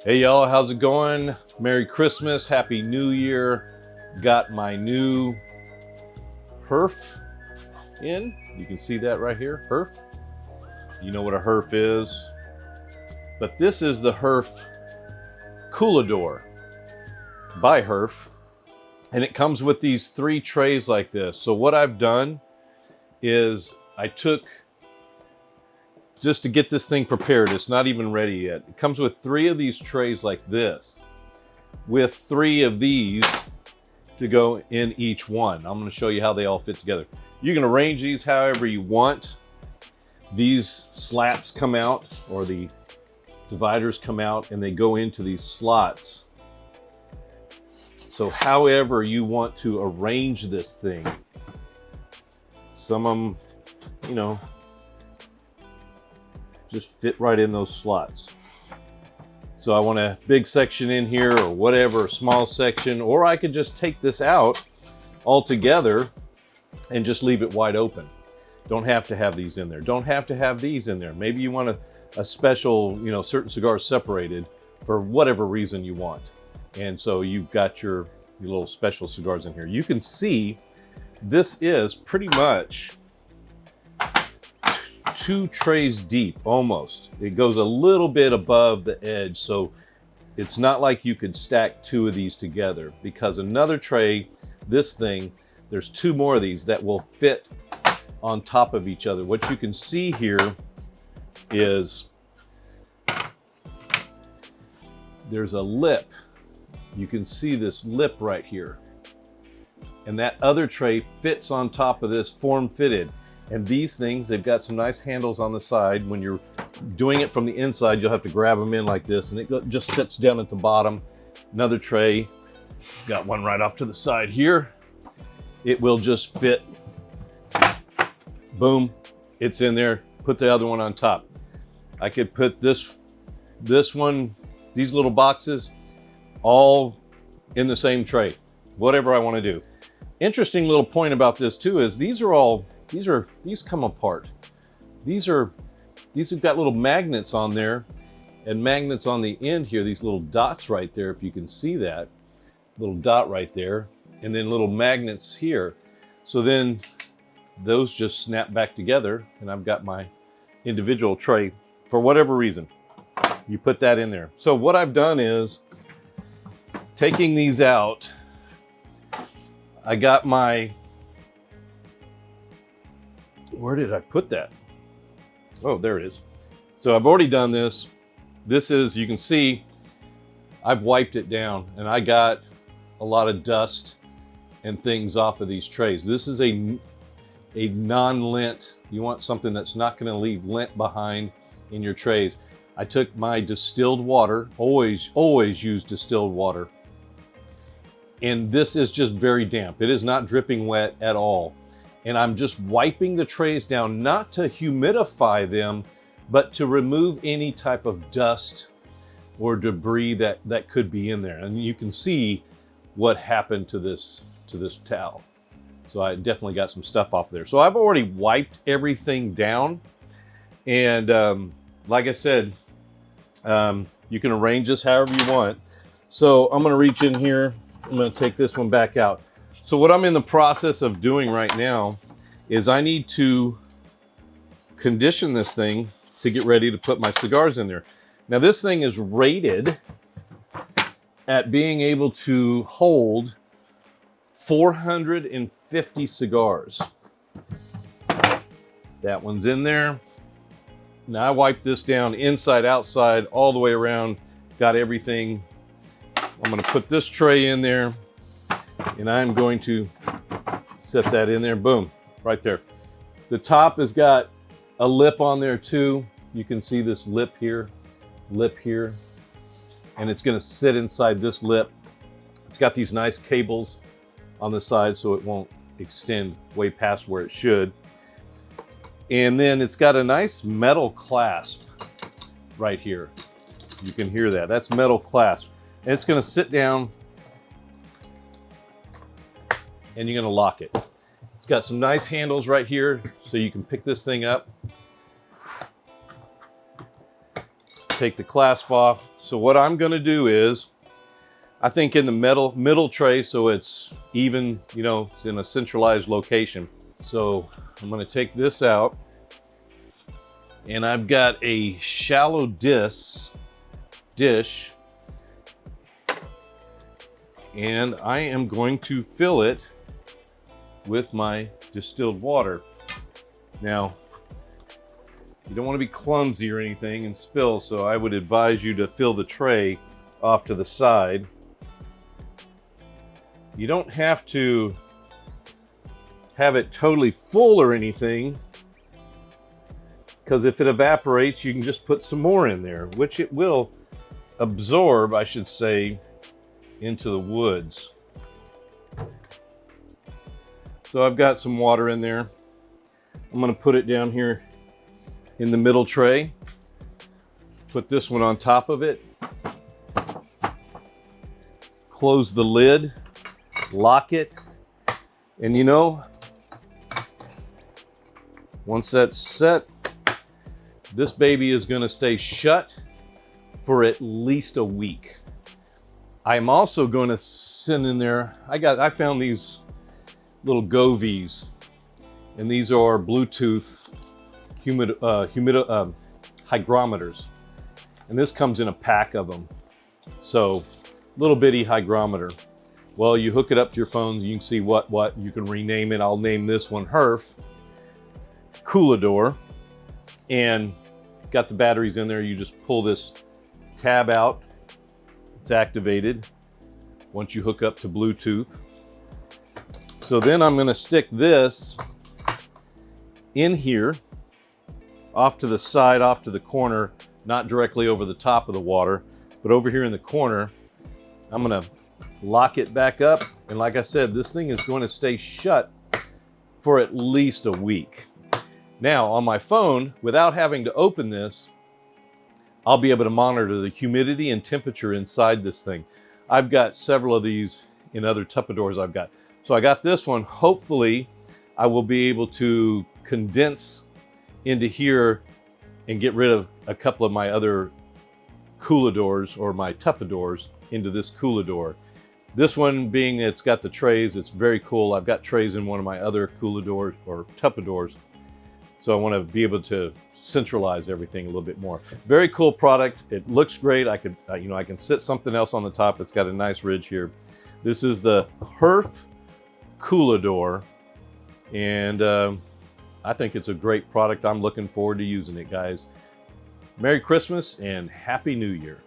Hey y'all, how's it going? Merry Christmas, Happy New Year. Got my new HERF in. You can see that right here, HERF. You know what a HERF is. But this is the HERF Coolidor by HERF. And it comes with these 3 trays like this. So what I've done is I took, just to get this thing prepared, it's not even ready yet. It comes with 3 of these trays like this, with 3 of these to go in each one. I'm going to show you how they all fit together. You can arrange these however you want. These slats come out, or the dividers come out, and they go into these slots. So however you want to arrange this thing. Some of them, you know, just fit right in those slots. So I want a big section in here or whatever, a small section, or I could just take this out altogether and just leave it wide open. Don't have to have these in there. Don't have to have these in there. Maybe you want a special, you know, certain cigars separated for whatever reason you want. And so you've got your little special cigars in here. You can see this is pretty much 2 trays deep, almost. It goes a little bit above the edge, so it's not like you could stack 2 of these together, because another tray, this thing, there's 2 more of these that will fit on top of each other. What you can see here is there's a lip. You can see this lip right here. And that other tray fits on top of this, form-fitted. And these things, they've got some nice handles on the side. When you're doing it from the inside, you'll have to grab them in like this, and it just sits down at the bottom. Another tray, got one right off to the side here. It will just fit. Boom, it's in there. Put the other one on top. I could put this one, these little boxes, all in the same tray, whatever I want to do. Interesting little point about this too is these come apart. These have got little magnets on there, and magnets on the end here, these little dots right there, if you can see that little dot right there, and then little magnets here. So then those just snap back together, and I've got my individual tray. For whatever reason, you put that in there. So what I've done is, taking these out, I got my, where did I put that? Oh, there it is. So I've already done this. This is, you can see, I've wiped it down, and I got a lot of dust and things off of these trays. This is a non-lint. You want something that's not going to leave lint behind in your trays. I took my distilled water, always use distilled water. And this is just very damp. It is not dripping wet at all. And I'm just wiping the trays down, not to humidify them, but to remove any type of dust or debris that could be in there. And you can see what happened to this towel. So I definitely got some stuff off there. So I've already wiped everything down. And like I said, you can arrange this however you want. So I'm gonna reach in here. I'm going to take this one back out. So what I'm in the process of doing right now is I need to condition this thing to get ready to put my cigars in there. Now this thing is rated at being able to hold 450 cigars. That one's in there. Now I wiped this down inside, outside, all the way around, got everything. I'm going to put this tray in there, and I'm going to set that in there. Boom, right there. The top has got a lip on there too. You can see this lip here, and it's going to sit inside this lip. It's got these nice cables on the side so it won't extend way past where it should. And then it's got a nice metal clasp right here. You can hear that. That's metal clasp. And it's going to sit down, and you're going to lock it. It's got some nice handles right here so you can pick this thing up. take the clasp off. So what I'm gonna do is, I think in the middle tray, so it's even, you know, it's in a centralized location. So I'm gonna take this out, and I've got a shallow dish, and I am going to fill it with my distilled water. Now, you don't want to be clumsy or anything and spill, so I would advise you to fill the tray off to the side. You don't have to have it totally full or anything, because if it evaporates, you can just put some more in there, which it will absorb, I should say, into the woods. So I've got some water in there. I'm going to put it down here in the middle tray. Put this one on top of it. Close the lid, lock it, and you know, once that's set, this baby is going to stay shut for at least a week. I'm also going to send in there, I found these little Govies, and these are Bluetooth hygrometers, and this comes in a pack of them. So little bitty hygrometer. Well, you hook it up to your phone, you can see what you can rename it. I'll name this one HERF Coolidor, and got the batteries in there. You just pull this tab out, it's activated once you hook up to Bluetooth. So then I'm going to stick this in here, off to the side, off to the corner, not directly over the top of the water, but over here in the corner. I'm going to lock it back up, and like I said, this thing is going to stay shut for at least a week. Now on my phone, without having to open this, I'll be able to monitor the humidity and temperature inside this thing. I've got several of these in other Tupperdoors I've got. So I got this one. Hopefully I will be able to condense into here and get rid of a couple of my other Coolidors or my Tupperdoors into this Coolidor. This one being, it's got the trays, it's very cool. I've got trays in one of my other Coolidors or Tupperdoors. So I want to be able to centralize everything a little bit more. Very cool product. It looks great. I could, you know, I can sit something else on the top. It's got a nice ridge here. This is the HERF Coolidor, and I think it's a great product. I'm looking forward to using it, guys. Merry Christmas and Happy New Year.